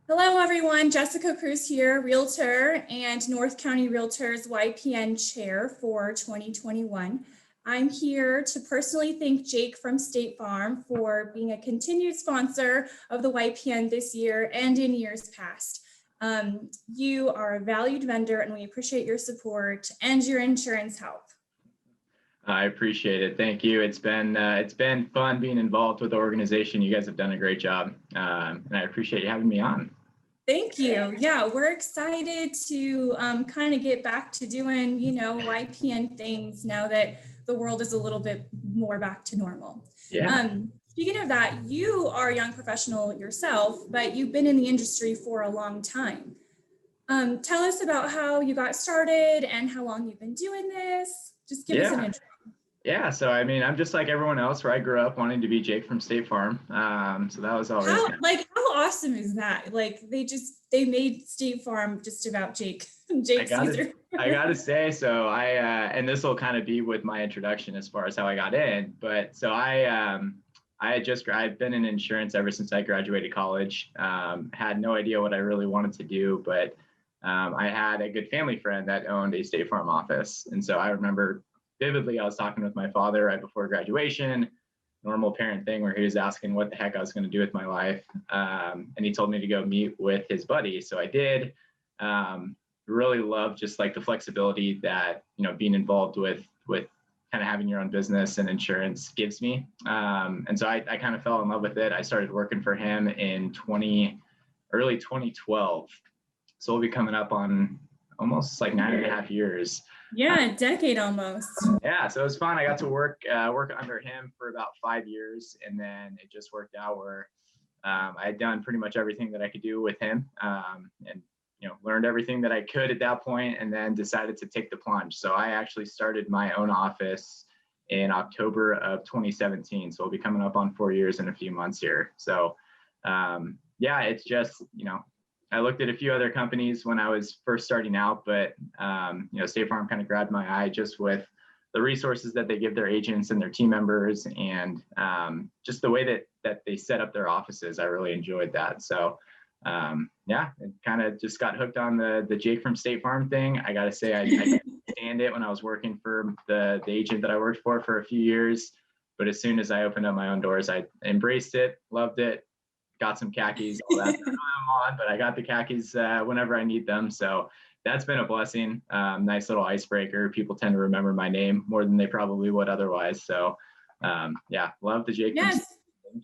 Hello, everyone. Jessica Cruz here, Realtor and North County Realtors YPN Chair for 2021. I'm here to personally thank Jake from State Farm for being a continued sponsor of the YPN this year and in years past. You are a valued vendor and we appreciate your support and your insurance help. I appreciate it. Thank you. It's been fun being involved with the organization. You guys have done a great job, and I appreciate you having me on. Thank you. Yeah, we're excited to kind of get back to doing, YPN things now that the world is a little bit more back to normal. Yeah. Speaking of that, you are a young professional yourself, but you've been in the industry for a long time. Tell us about how you got started and how long you've been doing this. Just give us an intro. Yeah. So, I mean, I'm just like everyone else where I grew up wanting to be Jake from State Farm. So that was always how awesome is that? Like they made State Farm just about Jake. Jake Caesar. I gotta say, so and this will kind of be with my introduction as far as how I got in, but so I've been in insurance ever since I graduated college. Had no idea what I really wanted to do, but I had a good family friend that owned a State Farm office. And so I remember vividly, I was talking with my father right before graduation, normal parent thing where he was asking what the heck I was going to do with my life. And he told me to go meet with his buddy. So I did. Really love just like the flexibility that, being involved with kind of having your own business and insurance gives me. And so I kind of fell in love with it. I started working for him in early 2012. So we'll be coming up on almost like 9.5 years. Yeah, a decade almost. Yeah, so it was fun. I got to work under him for about 5 years, and then it just worked out where I had done pretty much everything that I could do with him, and learned everything that I could at that point, and then decided to take the plunge. So I actually started my own office in October of 2017. So we'll be coming up on 4 years in a few months here. So yeah, it's just I looked at a few other companies when I was first starting out, but State Farm kind of grabbed my eye just with the resources that they give their agents and their team members, and just the way that they set up their offices. I really enjoyed that. So yeah, it kind of just got hooked on the Jake from State Farm thing. I gotta say, I didn't stand it when I was working for the agent that I worked for a few years, but as soon as I opened up my own doors, I embraced it, loved it. Got some khakis, all that I'm on, but I got the khakis whenever I need them. So that's been a blessing. Nice little icebreaker. People tend to remember my name more than they probably would otherwise. So yeah, love the Jake. Yes.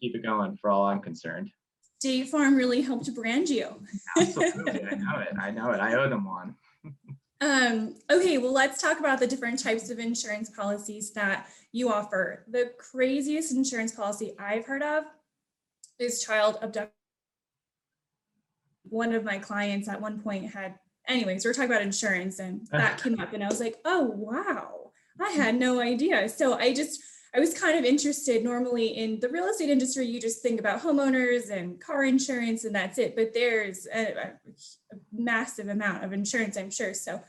Keep it going for all I'm concerned. State Farm really helped brand you. Absolutely. I know it. I owe them one. Okay, well, let's talk about the different types of insurance policies that you offer. The craziest insurance policy I've heard of is child abduction. One of my clients at one point had, anyways, we're talking about insurance and that came up and I was like, oh, wow, I had no idea. So I was kind of interested. Normally in the real estate industry, you just think about homeowners and car insurance and that's it. But there's a massive amount of insurance, I'm sure. So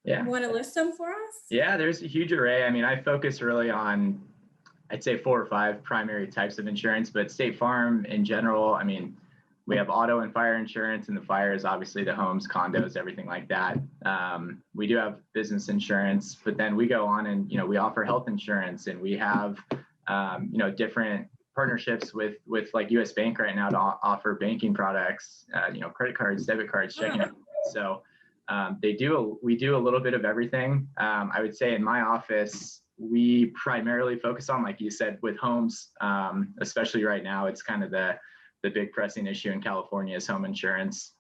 yeah. You want to list them for us? Yeah, there's a huge array. I mean, I focus really on, I'd say 4 or 5 primary types of insurance, but State Farm in general, I mean, we have auto and fire insurance, and the fire is obviously the homes, condos, everything like that. We do have business insurance, but then we go on and, we offer health insurance, and we have, different partnerships with like US Bank right now to offer banking products, credit cards, debit cards, checking accounts. So we do a little bit of everything. I would say in my office, we primarily focus on, like you said, with homes, especially right now, it's kind of the big pressing issue in California is home insurance.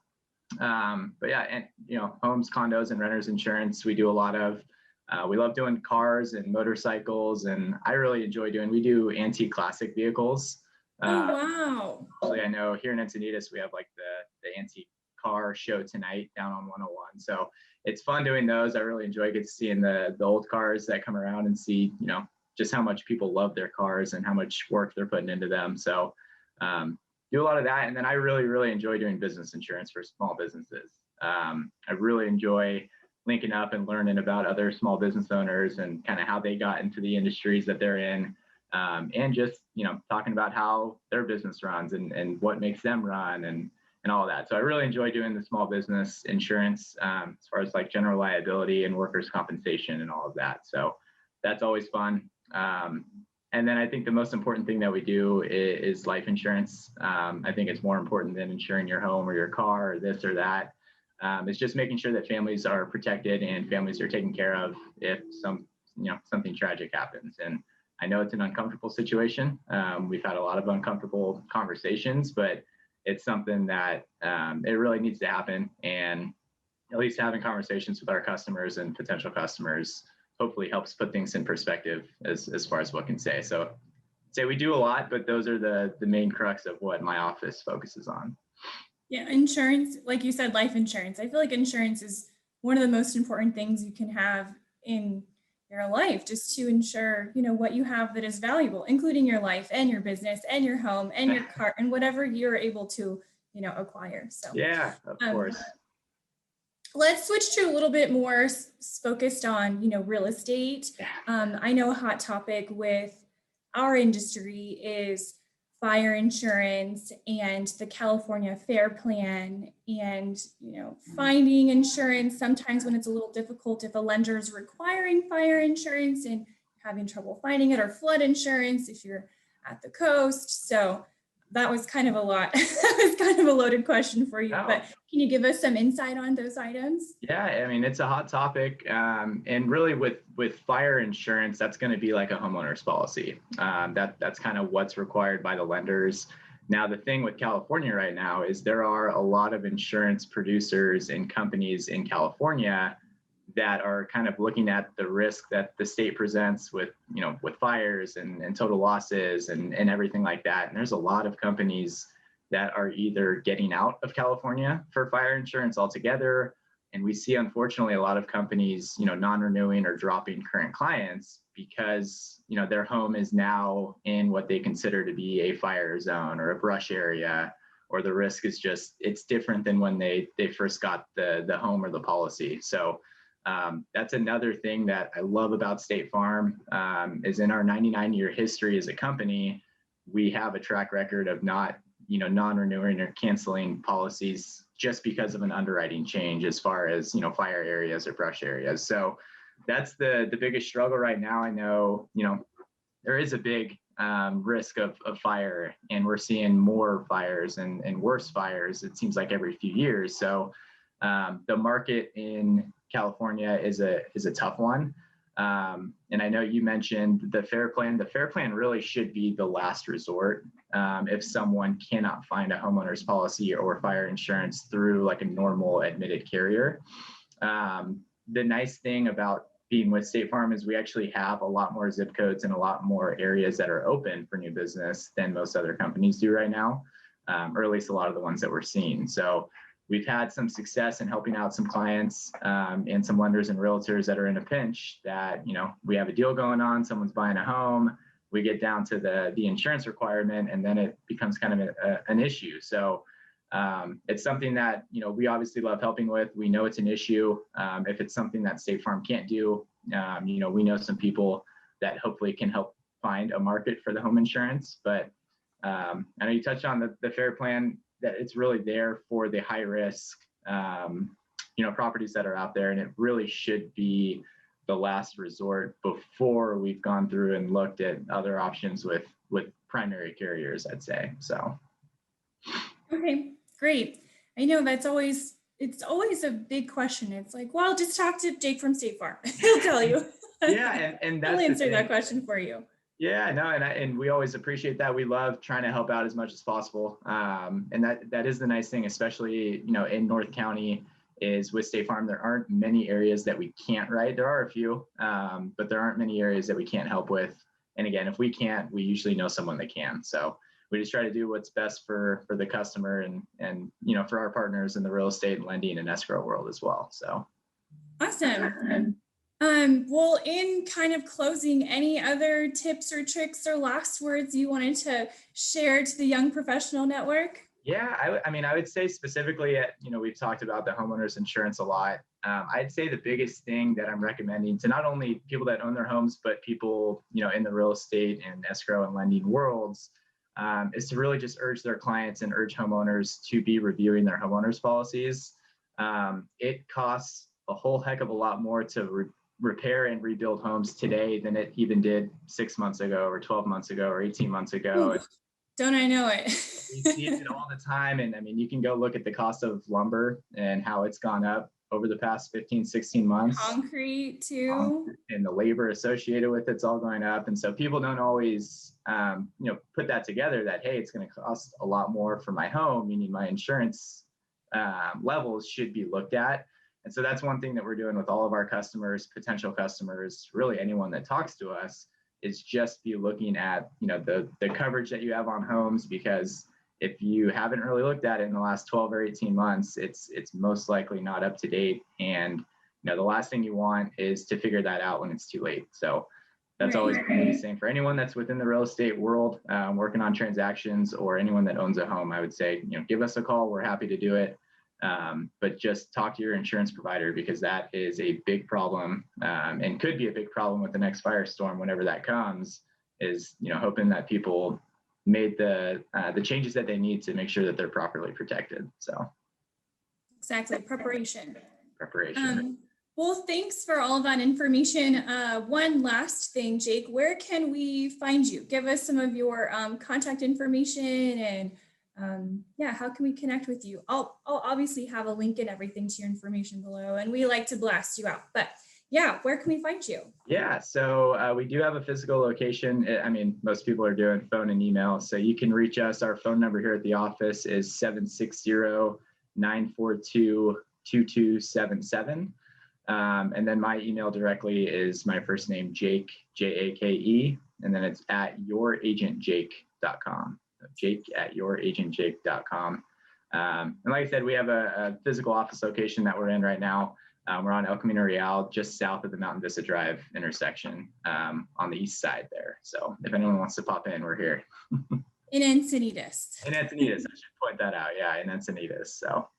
But yeah, and homes, condos, and renters insurance, we do a lot of. We love doing cars and motorcycles, and I really enjoy we do antique classic vehicles. Oh, wow. Actually, I know here in Encinitas, we have like the antique car show tonight down on 101. So it's fun doing those. I really enjoy seeing the old cars that come around and see, just how much people love their cars and how much work they're putting into them. So do a lot of that. And then I really, really enjoy doing business insurance for small businesses. I really enjoy linking up and learning about other small business owners and kind of how they got into the industries that they're in. And just, talking about how their business runs and what makes them run and and all of that. So I really enjoy doing the small business insurance, as far as like general liability and workers' compensation and all of that. So that's always fun. And then I think the most important thing that we do is life insurance. I think it's more important than insuring your home or your car or this or that. It's just making sure that families are protected and families are taken care of if something tragic happens. And I know it's an uncomfortable situation. We've had a lot of uncomfortable conversations, but it's something that it really needs to happen. And at least having conversations with our customers and potential customers hopefully helps put things in perspective as far as what can say. So say we do a lot, but those are the main crux of what my office focuses on. Yeah, insurance, like you said, life insurance. I feel like insurance is one of the most important things you can have in your life, just to ensure, what you have that is valuable, including your life and your business and your home and your car and whatever you're able to, acquire. So yeah, of course. Let's switch to a little bit more focused on, real estate. I know a hot topic with our industry is fire insurance and the California Fair Plan and, finding insurance sometimes when it's a little difficult if a lender is requiring fire insurance and having trouble finding it, or flood insurance if you're at the coast. So that was kind of a lot. That was kind of a loaded question for you, but can you give us some insight on those items? Yeah, I mean, it's a hot topic. And really with fire insurance, that's going to be like a homeowner's policy. That's kind of what's required by the lenders. Now, the thing with California right now is there are a lot of insurance producers and companies in California that are kind of looking at the risk that the state presents with fires and total losses and everything like that. And there's a lot of companies that are either getting out of California for fire insurance altogether. And we see, unfortunately, a lot of companies, non-renewing or dropping current clients because, their home is now in what they consider to be a fire zone or a brush area, or the risk is it's different than when they first got the home or the policy. So that's another thing that I love about State Farm is in our 99-year history as a company, we have a track record of not, non-renewing or canceling policies just because of an underwriting change as far as, fire areas or brush areas. So that's the biggest struggle right now. I know, there is a big risk of fire, and we're seeing more fires and worse fires, it seems like every few years. So the market in California is a tough one. And I know you mentioned the Fair Plan. The Fair Plan really should be the last resort if someone cannot find a homeowner's policy or fire insurance through like a normal admitted carrier. The nice thing about being with State Farm is we actually have a lot more zip codes and a lot more areas that are open for new business than most other companies do right now, or at least a lot of the ones that we're seeing. So we've had some success in helping out some clients and some lenders and realtors that are in a pinch that, we have a deal going on, someone's buying a home, we get down to the insurance requirement, and then it becomes kind of an issue. So it's something that, we obviously love helping with. We know it's an issue. If it's something that State Farm can't do, we know some people that hopefully can help find a market for the home insurance. But I know you touched on the Fair Plan, that it's really there for the high risk, properties that are out there. And it really should be the last resort before we've gone through and looked at other options with primary carriers, I'd say. So. Okay, great. I know it's always a big question. It's like, well, just talk to Jake from State Farm. He'll tell you. Yeah. And that's I'll answer that question for you. Yeah, no, and we always appreciate that. We love trying to help out as much as possible. And that is the nice thing, especially, in North County, is with State Farm, there aren't many areas that we can't write. There are a few, but there aren't many areas that we can't help with. And again, if we can't, we usually know someone that can. So we just try to do what's best for the customer and for our partners in the real estate and lending and escrow world as well. So. Awesome. Well, in kind of closing, any other tips or tricks or last words you wanted to share to the Young Professional Network? Yeah, I would say specifically we've talked about the homeowners insurance a lot. I'd say the biggest thing that I'm recommending to not only people that own their homes, but people, in the real estate and escrow and lending worlds, is to really just urge their clients and urge homeowners to be reviewing their homeowners policies. It costs a whole heck of a lot more to repair and rebuild homes today than it even did 6 months ago or 12 months ago or 18 months ago. Ooh, don't I know it? We see it all the time. And I mean, you can go look at the cost of lumber and how it's gone up over the past 15, 16 months. Concrete too. And the labor associated with it's all going up. And so people don't always, put that together that, hey, it's going to cost a lot more for my home, meaning my insurance levels should be looked at. And so that's one thing that we're doing with all of our customers, potential customers, really anyone that talks to us, is just be looking at, the coverage that you have on homes, because if you haven't really looked at it in the last 12 or 18 months, it's most likely not up to date. And the last thing you want is to figure that out when it's too late. So that's always the same for anyone that's within the real estate world, working on transactions, or anyone that owns a home. I would say, give us a call. We're happy to do it. But just talk to your insurance provider, because that is a big problem, and could be a big problem with the next firestorm whenever that comes, is, hoping that people made the changes that they need to make sure that they're properly protected. So exactly. Preparation. Well, thanks for all of that information. One last thing, Jake, where can we find you? Give us some of your contact information, and how can we connect with you? I'll obviously have a link and everything to your information below, and we like to blast you out, but yeah, where can we find you? Yeah, so we do have a physical location. I mean, most people are doing phone and email, so you can reach us. Our phone number here at the office is 760-942-2277. And then my email directly is my first name, Jake, Jake, and then it's at youragentjake.com. Jake@youragentjake.com. And like I said, we have a physical office location that we're in right now. We're on El Camino Real, just south of the Mountain Vista Drive intersection, on the east side there. So if anyone wants to pop in, we're here. In Encinitas. In Encinitas, I should point that out. Yeah, in Encinitas. So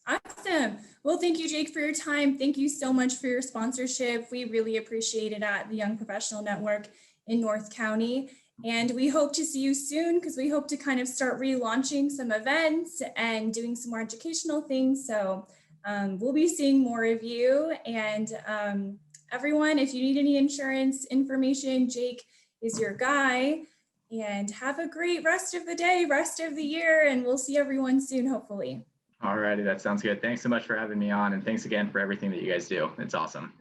awesome. Well, thank you, Jake, for your time. Thank you so much for your sponsorship. We really appreciate it at the Young Professional Network in North County. And we hope to see you soon, because we hope to kind of start relaunching some events and doing some more educational things. So we'll be seeing more of you. And everyone, if you need any insurance information, Jake is your guy. And have a great rest of the day, rest of the year, and we'll see everyone soon, hopefully. All righty, that sounds good. Thanks so much for having me on, and thanks again for everything that you guys do. It's awesome.